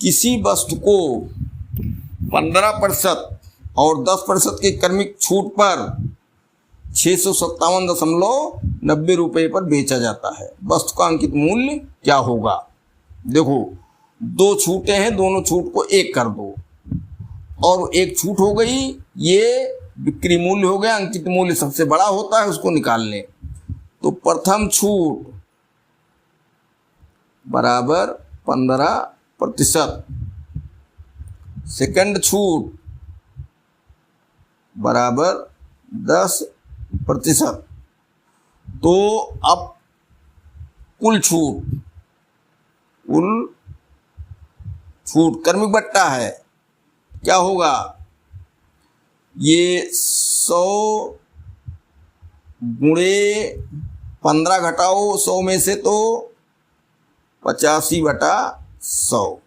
किसी वस्तु को 15% और 10% की क्रमिक छूट पर 657.90 रुपये पर बेचा जाता है, वस्तु का अंकित मूल्य क्या होगा। देखो, दो छूटें हैं, दोनों छूट को एक कर दो और एक छूट हो गई, ये बिक्री मूल्य हो गया। अंकित मूल्य सबसे बड़ा होता है, उसको निकाल लें। तो प्रथम छूट बराबर 15%, सेकंड छूट बराबर 10%। तो अब कुल छूट क्रमिक बट्टा है, क्या होगा, ये 100 गुणे 15 घटाओ 100 में से तो 85/100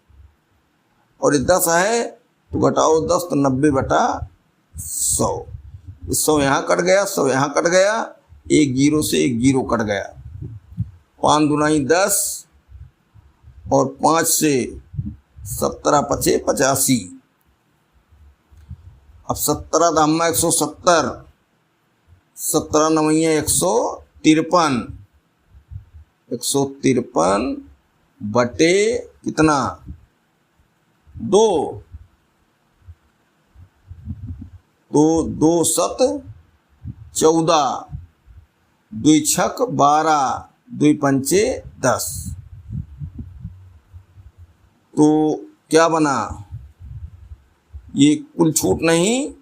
और 10 है तो घटाओ 10 तो 90/100। 100 यहाँ कट गया, 100 यहाँ कट गया, एक जीरो से एक जीरो कट गया। 5 दूनी 10 और 5 से 17 पचे 85। अब 17 दामा 170, 17 नवैया 153, 153 बटे कितना 2, तो 2 7 14, 2 6 12, 2 5 10। तो क्या बना, ये कुल छूट नहीं,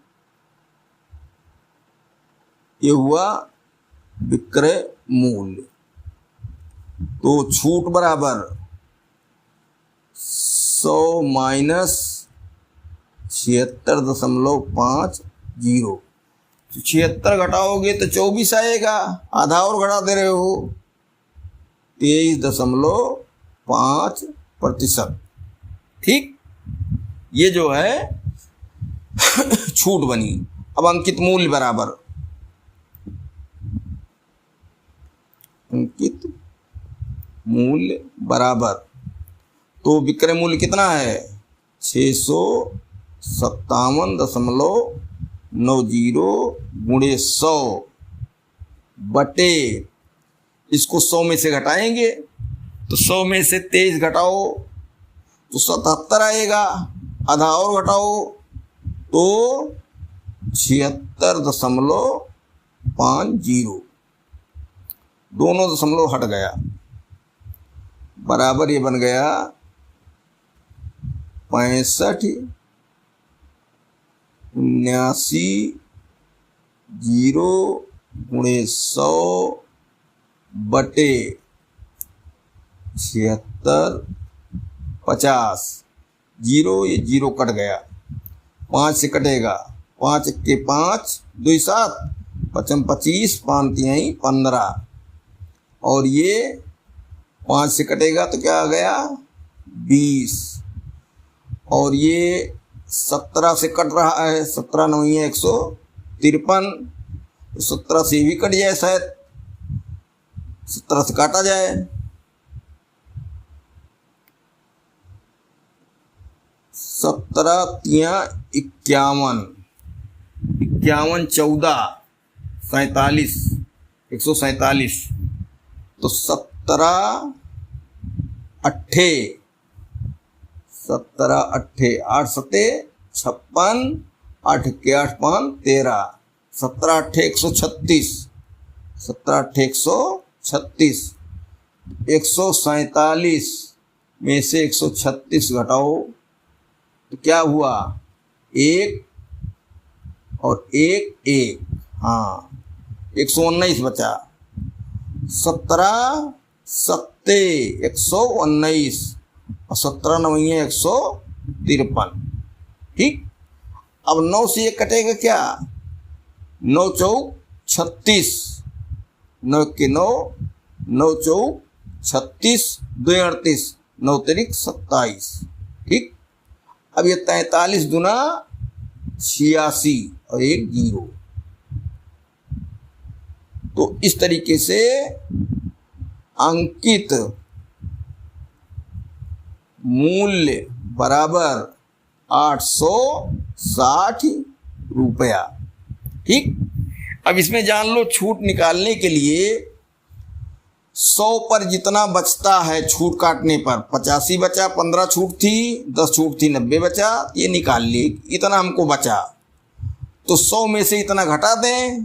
ये हुआ विक्रय मूल्य। तो छूट बराबर 100 माइनस 76.50। 76 घटाओगे तो 24 आएगा, आधा और घटा दे रहे हो, 23.5%। ठीक, ये जो है छूट बनी। अब अंकित मूल्य बराबर, अंकित मूल्य बराबर, तो विक्रय मूल्य कितना है 657.90 गुणे 100 बटे, इसको 100 में से घटाएंगे तो 100 में से 23 घटाओ तो 77 आएगा, आधा और घटाओ तो 76.50, दोनों दशमलव हट गया, बराबर ये बन गया 65.79 गुणे 100 बटे 76.50। जीरो, ये जीरो कट गया, 5 से कटेगा, 5 के 5 2 7 5 25, 5 3 15 और ये 5 से कटेगा तो क्या आ गया 20 और ये 17 से कट रहा है, 17 9 153, तो 17 से भी कट जाए, शायद 17 से काटा जाए, 17 3 51, 51 14 47 147, तो 17 8 8 7 56, 8 के 8 5 13, 17 8 136, 17 8 136, 147 में से 136 घटाओ तो क्या हुआ 1 और 1 1, हाँ 119 बचा, 17 7 119 और 17 9 153। ठीक, अब 9 से ये कटेगा क्या, 9 चौक 36, 9 के 9, 9 चौक 36, 2 38, 9 तिरिक 27। ठीक, अब ये 43 दूना 86 और 1 जीरो। तो इस तरीके से अंकित मूल्य बराबर 860 रुपया। ठीक, अब इसमें जान लो छूट निकालने के लिए 100 पर जितना बचता है छूट काटने पर 85 बचा, 15 छूट थी, 10 छूट थी, 90 बचा, ये निकाल ली, इतना हमको बचा। तो 100 में से इतना घटा दें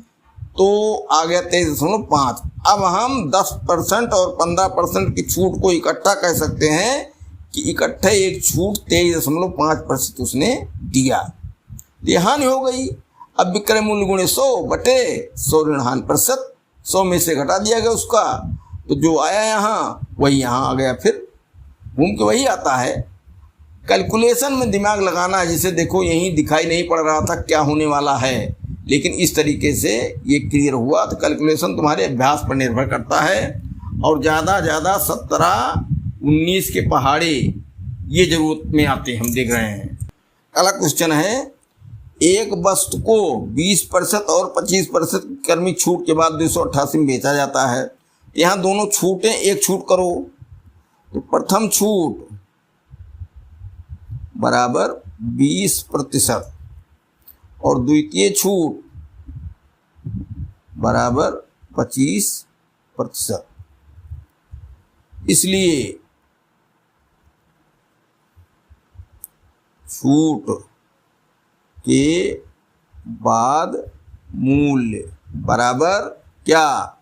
तो आ गया 23.5। अब हम 10% और 15% की छूट को इकट्ठा कह सकते हैं कि इकट्ठे एक छूट 23.5% उसने दिया। ये हानि हो गई। अब विक्रय मूल्य गुणे 100 बटे 100 ऋण हानि प्रतिशत, 100 में से घटा दिया गया उसका, तो जो आया यहाँ वही यहाँ आ गया, फिर घूम के वही आता है। कैलकुलेशन में दिमाग लगाना है, जिसे देखो यहीं दिखाई नहीं पड़ रहा था क्या होने वाला है, लेकिन इस तरीके से ये क्लियर हुआ। तो कैलकुलेशन तुम्हारे अभ्यास पर निर्भर करता है, और ज़्यादा 17, 19 के पहाड़े ये जरूरत में आते हैं, हम देख रहे हैं। अगला क्वेश्चन है, एक वस्तु को 20% और 25% कर्मी छूट के बाद 288 में बेचा जाता है। यहाँ दोनों छूटें, एक छूट करो तो प्रथम छूट बराबर 20% और द्वितीय छूट बराबर 25%। इसलिए छूट के बाद मूल्य बराबर क्या,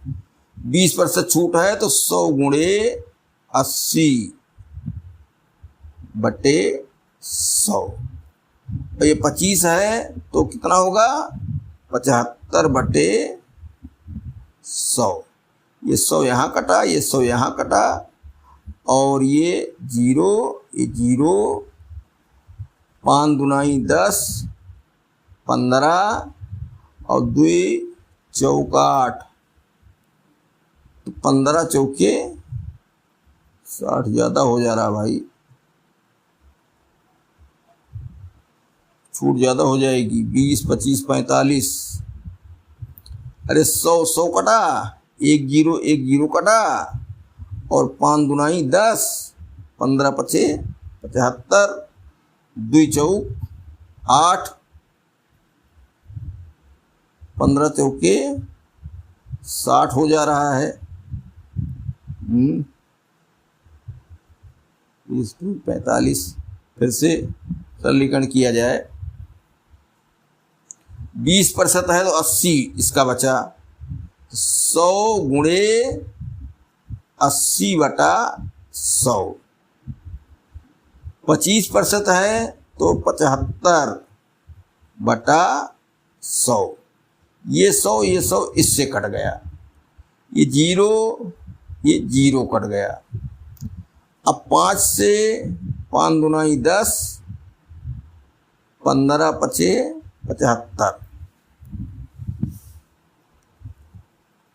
20% छूट है तो 100 गुणे 80 बटे 100, और ये 25 है तो कितना होगा 75 बटे 100। ये 100 यहाँ कटा, ये 100 यहाँ कटा, और ये 0, ये 0, 5 दूनाई 10, 15 और 2 चौका 8, तो 15 चौके 60, ज़्यादा हो जा रहा भाई, छूट ज़्यादा हो जाएगी। 20, 25, 45, अरे 100 कटा, 1 0 कटा, और 5 दूनाई 10, 15 पचे 75, 2 चौक 8, 15 चौके 60 हो जा रहा है। 45, फिर से सरलीकरण किया जाए। 20% है तो 80 इसका बचा, 100 गुणे 80 बटा 100। 25% है तो 75 बटा 100। ये 100 इससे कट गया, ये 0 कट गया। अब 5 से 5 दूनाई 10, 15 पचे 75,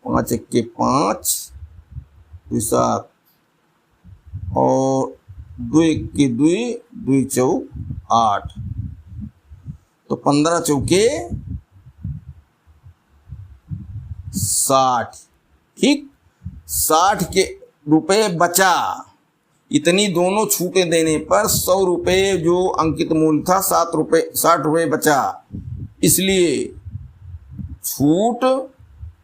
5 1 5, 2 7, और 2 1 2, 2 चौक 8, तो 15 चौके 60। ठीक, 60 के रुपए बचा। इतनी दोनों छूटें देने पर 100 रुपये जो अंकित मूल्य था 60 रुपये बचा। इसलिए छूट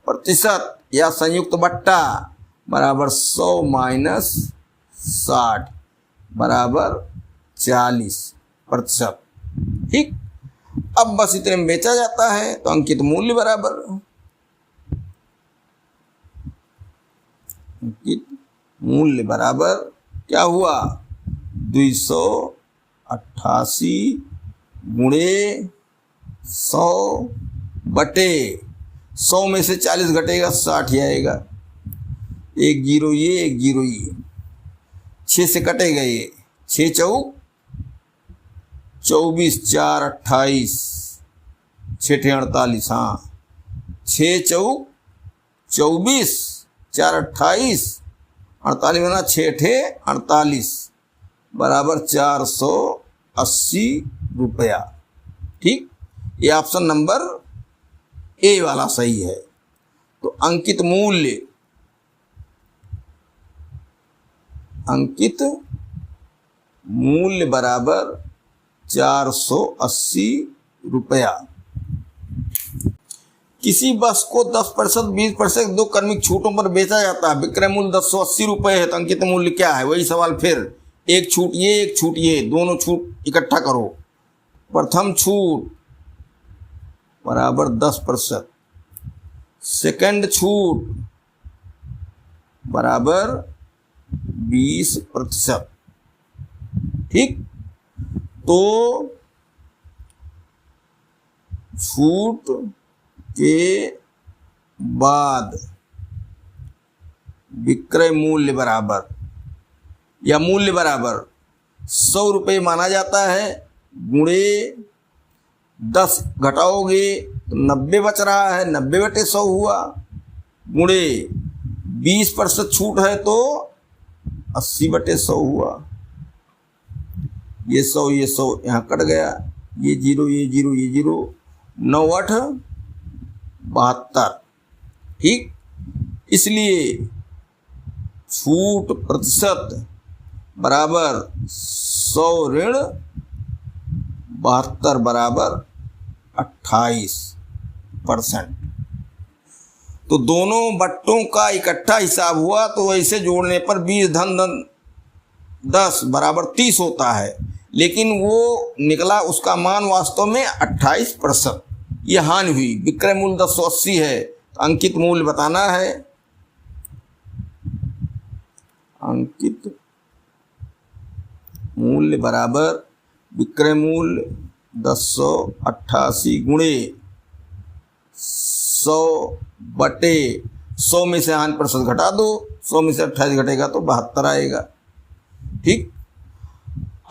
प्रतिशत या संयुक्त बट्टा बराबर 100 माइनस 60 बराबर 40%। ठीक, अब बस इतने में बेचा जाता है, तो अंकित मूल्य बराबर, अंकित मूल्य बराबर क्या हुआ, 288 गुणे 100 बटे 100 में से 40 घटेगा 60 ही आएगा। 1 0 ये, 1 0 ये, 6 से कटेगा ये, 6 चौक 24, 4 28, 6 48, हाँ 6 चौक 24, 4 28, 48 बना 6 48 बराबर 480 रुपया। ठीक, ये ऑप्शन नंबर ए वाला सही है। तो अंकित मूल्य बराबर 480 रुपया। किसी वस्तु को 10%, 20%, 2 क्रमिक छूटों पर बेचा जाता है। विक्रय मूल्य 1080 रुपये है तो अंकित मूल्य क्या है? वही सवाल फिर, एक छूट ये, दोनों छूट इकट्ठा करो। प्रथम छूट बराबर 10%, सेकंड छूट बराबर 20%। ठीक, तो छूट के बाद विक्रय मूल्य बराबर या मूल्य बराबर 100 रुपये माना जाता है, गुणे 10 घटाओगे तो 90 बच रहा है, 90/100 हुआ, गुणे 20% छूट है तो 80/100 हुआ। ये 100 यहाँ कट गया, ये 0 ये 0 ये 0, 9 8 72। ठीक, इसलिए छूट प्रतिशत बराबर 100 ऋण 72 बराबर 28%। तो दोनों बट्टों का इकट्ठा हिसाब हुआ तो ऐसे जोड़ने पर 20 धन 10 बराबर 30 होता है, लेकिन वो निकला उसका मान वास्तव में 28%। ये हानि हुई। विक्रय मूल्य 1080 है तो अंकित मूल्य बताना है। अंकित मूल्य बराबर विक्रय मूल्य 1088 गुणे 100/100 में से हानि प्रतिशत घटा दो, 100 में से 28 घटेगा तो 72 आएगा। ठीक,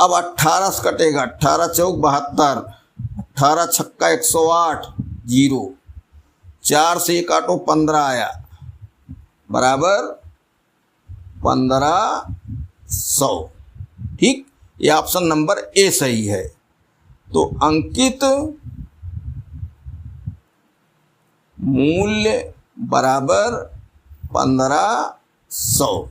अब 18 से कटेगा, 18 चौक 72, 18 छक्का 108, 0, 4 से 1 काटो 15 आया, बराबर 1500। ठीक, ये ऑप्शन नंबर ए सही है। तो अंकित मूल्य बराबर 1500।